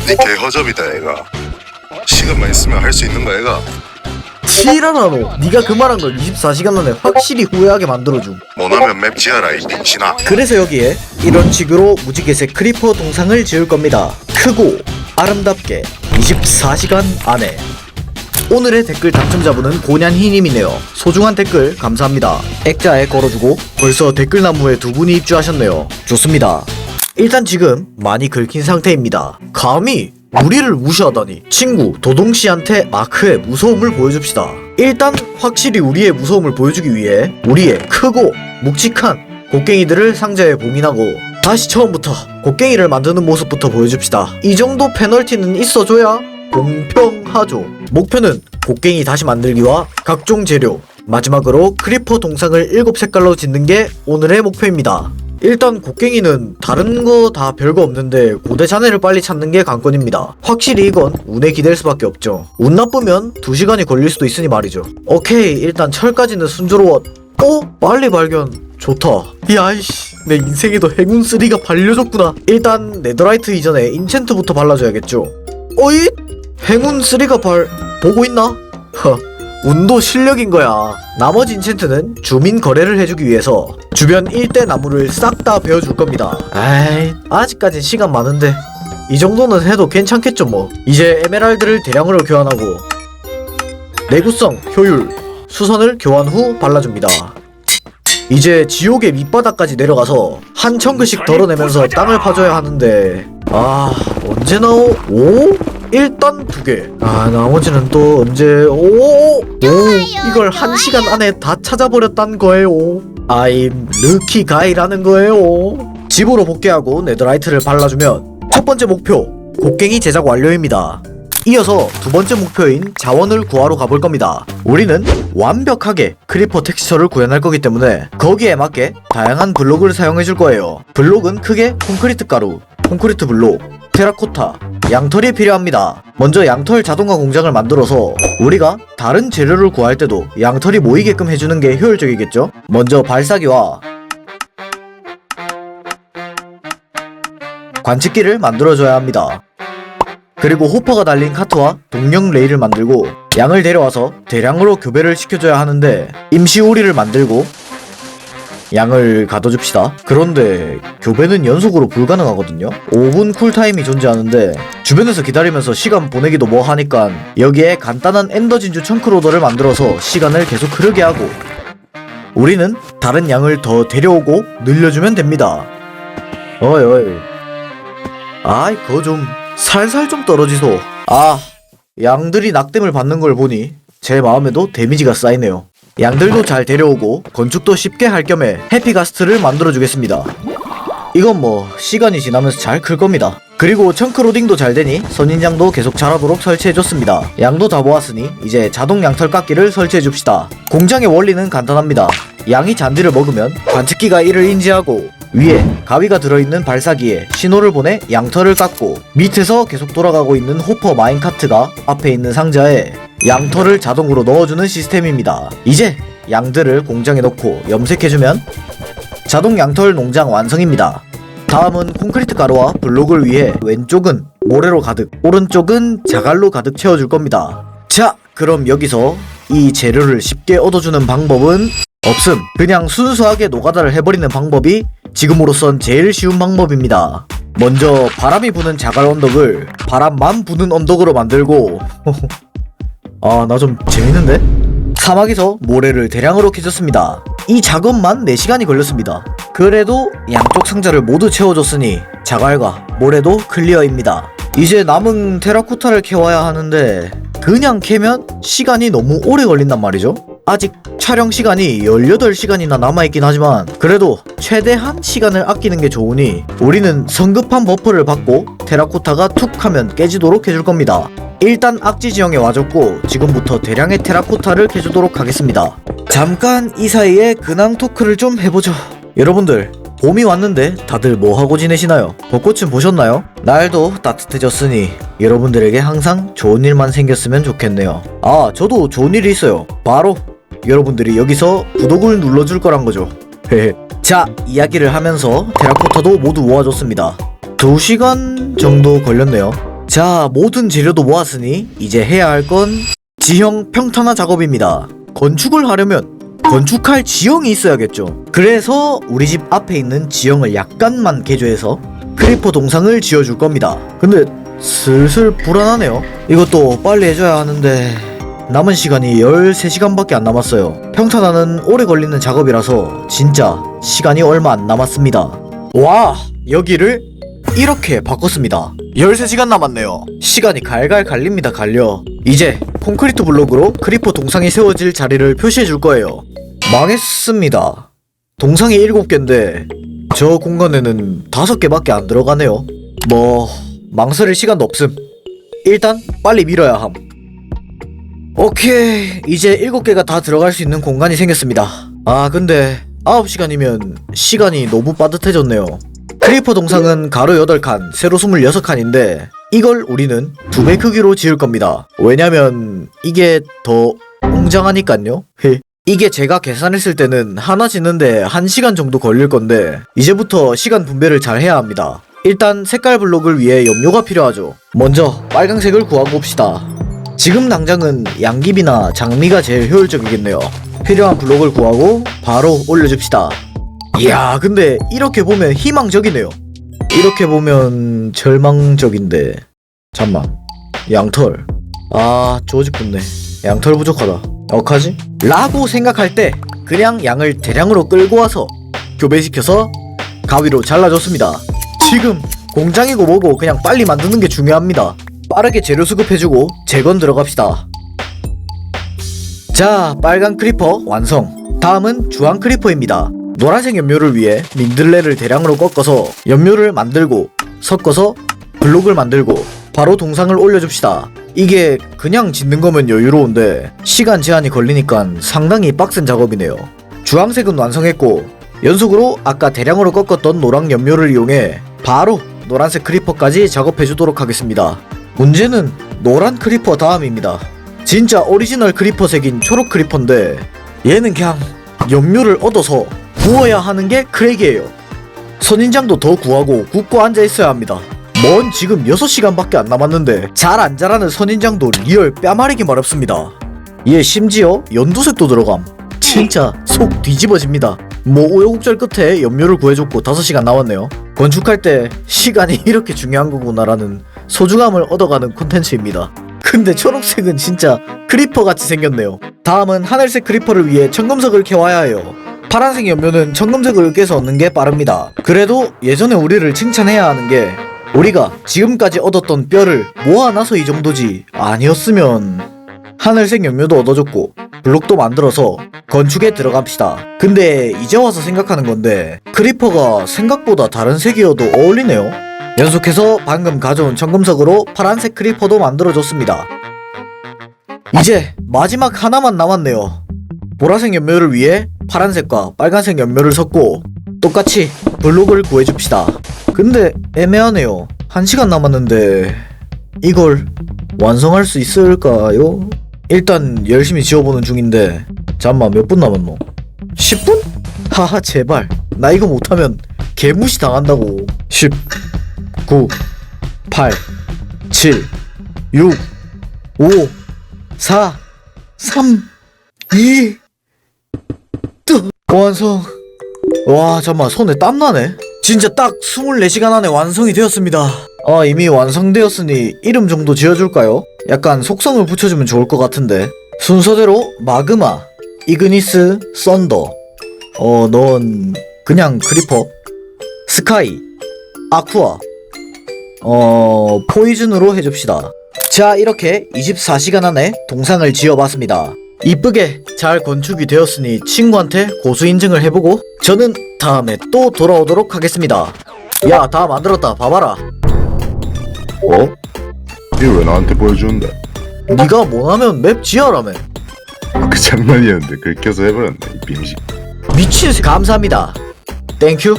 니 개허접이다 애가. 시간만 있으면 할 수 있는 거 애가. 지랄하노. 네가 그 말한 걸 24시간 안에 확실히 후회하게 만들어줌. 못하면 맵 지어라 이 빙신아. 그래서 여기에 이런 식으로 무지개색 크리퍼 동상을 지을 겁니다. 크고 아름답게 24시간 안에. 오늘의 댓글 당첨자분은 고년희님이네요. 소중한 댓글 감사합니다. 액자에 걸어주고 벌써 댓글나무에 두 분이 입주하셨네요. 좋습니다. 일단 지금 많이 긁힌 상태입니다. 감히 우리를 무시하다니. 친구 도동씨한테 마크의 무서움을 보여줍시다. 일단 확실히 우리의 무서움을 보여주기 위해 우리의 크고 묵직한 곡괭이들을 상자에 봉인하고 다시 처음부터 곡괭이를 만드는 모습부터 보여줍시다. 이 정도 페널티는 있어줘야 공평하죠. 목표는 곡괭이 다시 만들기와 각종 재료, 마지막으로 크리퍼 동상을 7색깔로 짓는 게 오늘의 목표입니다. 일단 곡괭이는 다른 거 다 별거 없는데 고대 잔해를 빨리 찾는 게 관건입니다. 확실히 이건 운에 기댈 수밖에 없죠. 운 나쁘면 2시간이 걸릴 수도 있으니 말이죠. 오케이, 일단 철까지는 순조로워. 빨리 발견. 좋다. 야이씨, 내 인생에도 행운 3가 발려줬구나. 일단 네더라이트 이전에 인챈트부터 발라줘야겠죠. 어이? 행운 3가 보고 있나? 운도 실력인 거야. 나머지 인챈트는 주민 거래를 해주기 위해서 주변 일대 나무를 싹 다 베어줄 겁니다. 에이, 아직까진 시간 많은데 이 정도는 해도 괜찮겠죠 뭐. 이제 에메랄드를 대량으로 교환하고 내구성, 효율, 수선을 교환 후 발라줍니다. 이제 지옥의 밑바닥까지 내려가서 한 청그씩 덜어내면서 땅을 파줘야 하는데 언제 나오? 일단 2개. 나머지는 또 언제? 이걸 1시간 안에 다 찾아버렸단 거예요. I'm lucky guy라는 거예요. 집으로 복귀하고 네더라이트를 발라주면 첫 번째 목표 곡괭이 제작 완료입니다. 이어서 두 번째 목표인 자원을 구하러 가볼 겁니다. 우리는 완벽하게 크리퍼 텍스처를 구현할 거기 때문에 거기에 맞게 다양한 블록을 사용해줄 거예요. 블록은 크게 콘크리트 가루, 콘크리트 블록, 테라코타, 양털이 필요합니다. 먼저 양털 자동화 공장을 만들어서 우리가 다른 재료를 구할 때도 양털이 모이게끔 해주는 게 효율적이겠죠? 먼저 발사기와 관측기를 만들어줘야 합니다. 그리고 호퍼가 달린 카트와 동력 레일을 만들고 양을 데려와서 대량으로 교배를 시켜줘야 하는데 임시 오리를 만들고 양을 가둬줍시다. 그런데 교배는 연속으로 불가능하거든요. 5분 쿨타임이 존재하는데 주변에서 기다리면서 시간 보내기도 뭐 하니까 여기에 간단한 엔더 진주 청크로더를 만들어서 시간을 계속 흐르게 하고 우리는 다른 양을 더 데려오고 늘려주면 됩니다. 어이 그거 좀 살살 좀 떨어지소. 양들이 낙뎀을 받는 걸 보니 제 마음에도 데미지가 쌓이네요. 양들도 잘 데려오고 건축도 쉽게 할 겸해 해피가스트를 만들어주겠습니다. 이건 뭐 시간이 지나면서 잘 클 겁니다. 그리고 청크로딩도 잘 되니 선인장도 계속 자라도록 설치해줬습니다. 양도 다 모았으니 이제 자동 양털 깎기를 설치해줍시다. 공장의 원리는 간단합니다. 양이 잔디를 먹으면 관측기가 이를 인지하고 위에 가위가 들어있는 발사기에 신호를 보내 양털을 깎고 밑에서 계속 돌아가고 있는 호퍼 마인카트가 앞에 있는 상자에 양털을 자동으로 넣어주는 시스템입니다. 이제 양들을 공장에 넣고 염색해주면 자동 양털 농장 완성입니다. 다음은 콘크리트 가루와 블록을 위해 왼쪽은 모래로 가득, 오른쪽은 자갈로 가득 채워줄 겁니다. 자, 그럼 여기서 이 재료를 쉽게 얻어주는 방법은 없음. 그냥 순수하게 노가다를 해버리는 방법이 지금으로선 제일 쉬운 방법입니다. 먼저 바람이 부는 자갈 언덕을 바람만 부는 언덕으로 만들고 나 좀 재밌는데? 사막에서 모래를 대량으로 캐줬습니다. 이 작업만 4시간이 걸렸습니다. 그래도 양쪽 상자를 모두 채워줬으니 자갈과 모래도 클리어입니다. 이제 남은 테라코타를 캐와야 하는데 그냥 캐면 시간이 너무 오래 걸린단 말이죠. 아직 촬영 시간이 18시간이나 남아있긴 하지만 그래도 최대한 시간을 아끼는 게 좋으니 우리는 성급한 버퍼를 받고 테라코타가 툭 하면 깨지도록 해줄 겁니다. 일단 악지 지형에 와줬고 지금부터 대량의 테라코타를 캐주도록 하겠습니다. 잠깐 이 사이에 근황 토크를 좀 해보죠. 여러분들 봄이 왔는데 다들 뭐하고 지내시나요? 벚꽃은 보셨나요? 날도 따뜻해졌으니 여러분들에게 항상 좋은 일만 생겼으면 좋겠네요. 저도 좋은 일이 있어요. 바로 여러분들이 여기서 구독을 눌러줄 거란 거죠. 자, 이야기를 하면서 테라코타도 모두 모아줬습니다. 2시간 정도 걸렸네요. 자, 모든 재료도 모았으니 이제 해야 할 건 지형 평탄화 작업입니다. 건축을 하려면 건축할 지형이 있어야겠죠. 그래서 우리 집 앞에 있는 지형을 약간만 개조해서 크리퍼 동상을 지어줄 겁니다. 근데 슬슬 불안하네요. 이것도 빨리 해줘야 하는데 남은 시간이 13시간밖에 안 남았어요. 평탄화는 오래 걸리는 작업이라서 진짜 시간이 얼마 안 남았습니다. 와, 여기를 이렇게 바꿨습니다. 13시간 남았네요. 시간이 갈갈 갈립니다. 갈려. 이제 콘크리트 블록으로 크리퍼 동상이 세워질 자리를 표시해 줄 거예요. 망했습니다. 동상이 7개인데 저 공간에는 5개밖에 안 들어가네요. 뭐 망설일 시간도 없음. 일단 빨리 밀어야 함. 오케이, 이제 7개가 다 들어갈 수 있는 공간이 생겼습니다. 아, 근데 9시간이면 시간이 너무 빠듯해졌네요. 크리퍼 동상은 가로 8칸, 세로 26칸인데 이걸 우리는 2배 크기로 지을 겁니다. 왜냐면 이게 더 웅장하니깐요. 이게 제가 계산했을 때는 하나 짓는데 1시간 정도 걸릴 건데 이제부터 시간 분배를 잘 해야 합니다. 일단 색깔 블록을 위해 염료가 필요하죠. 먼저 빨강색을 구하봅시다. 지금 당장은 양귀비나 장미가 제일 효율적이겠네요. 필요한 블록을 구하고 바로 올려줍시다. 이야, 근데 이렇게 보면 희망적이네요. 이렇게 보면 절망적인데 잠만, 양털. 아, 조직붙네. 양털 부족하다. 어떡하지? 라고 생각할 때 그냥 양을 대량으로 끌고 와서 교배시켜서 가위로 잘라줬습니다. 지금 공장이고 뭐고 그냥 빨리 만드는 게 중요합니다. 빠르게 재료 수급해주고 재건 들어갑시다. 자, 빨간 크리퍼 완성. 다음은 주황 크리퍼입니다. 노란색 염료를 위해 민들레를 대량으로 꺾어서 염료를 만들고 섞어서 블록을 만들고 바로 동상을 올려줍시다. 이게 그냥 짓는 거면 여유로운데 시간 제한이 걸리니까 상당히 빡센 작업이네요. 주황색은 완성했고 연속으로 아까 대량으로 꺾었던 노랑 염료를 이용해 바로 노란색 크리퍼까지 작업해주도록 하겠습니다. 문제는 노란 크리퍼 다음입니다. 진짜 오리지널 크리퍼 색인 초록 크리퍼인데 얘는 그냥 염료를 얻어서 구워야 하는 게 크랙이에요. 선인장도 더 구하고 굽고 앉아있어야 합니다. 뭔 지금 6시간밖에 안 남았는데 잘 안 자라는 선인장도 리얼 뺨아리기 마렵습니다. 얘 심지어 연두색도 들어감. 진짜 속 뒤집어집니다. 뭐 우여곡절 끝에 염료를 구해줬고 5시간 남았네요. 건축할 때 시간이 이렇게 중요한 거구나라는 소중함을 얻어가는 콘텐츠입니다. 근데 초록색은 진짜 크리퍼 같이 생겼네요. 다음은 하늘색 크리퍼를 위해 청금석을 캐와야 해요. 파란색 염료는 청금색을 깨서 얻는 게 빠릅니다. 그래도 예전에 우리를 칭찬해야 하는 게 우리가 지금까지 얻었던 뼈를 모아놔서 이 정도지 아니었으면. 하늘색 염료도 얻어줬고 블록도 만들어서 건축에 들어갑시다. 근데 이제 와서 생각하는 건데 크리퍼가 생각보다 다른 색이어도 어울리네요. 연속해서 방금 가져온 청금석으로 파란색 크리퍼도 만들어줬습니다. 이제 마지막 하나만 남았네요. 보라색 염료를 위해 파란색과 빨간색 염료를 섞고 똑같이 블록을 구해줍시다. 근데 애매하네요. 1시간 남았는데 이걸 완성할 수 있을까요? 일단 열심히 지어보는 중인데 잠만, 몇 분 남았노? 10분? 하하, 제발 나 이거 못하면 개무시 당한다고. 10 9 8 7 6 5 4 3 2 완성. 와, 잠깐만, 손에 땀나네. 진짜 딱 24시간 안에 완성이 되었습니다. 아, 이미 완성되었으니 이름 정도 지어줄까요? 약간 속성을 붙여주면 좋을 것 같은데. 순서대로 마그마, 이그니스, 썬더. 넌 그냥 크리퍼, 스카이, 아쿠아, 포이즌으로 해줍시다. 자, 이렇게 24시간 안에 동상을 지어봤습니다. 이쁘게 잘 건축이 되었으니 친구한테 고수 인증을 해보고 저는 다음에 또 돌아오도록 하겠습니다. 야, 다 만들었다. 봐봐라. 어? 이거 왜 나한테 보여주는데? 네가 뭐하면 맵 지어라며. 그 장난이었는데 긁혀서 해버렸네 이 빙식. 미친. 감사합니다. 땡큐.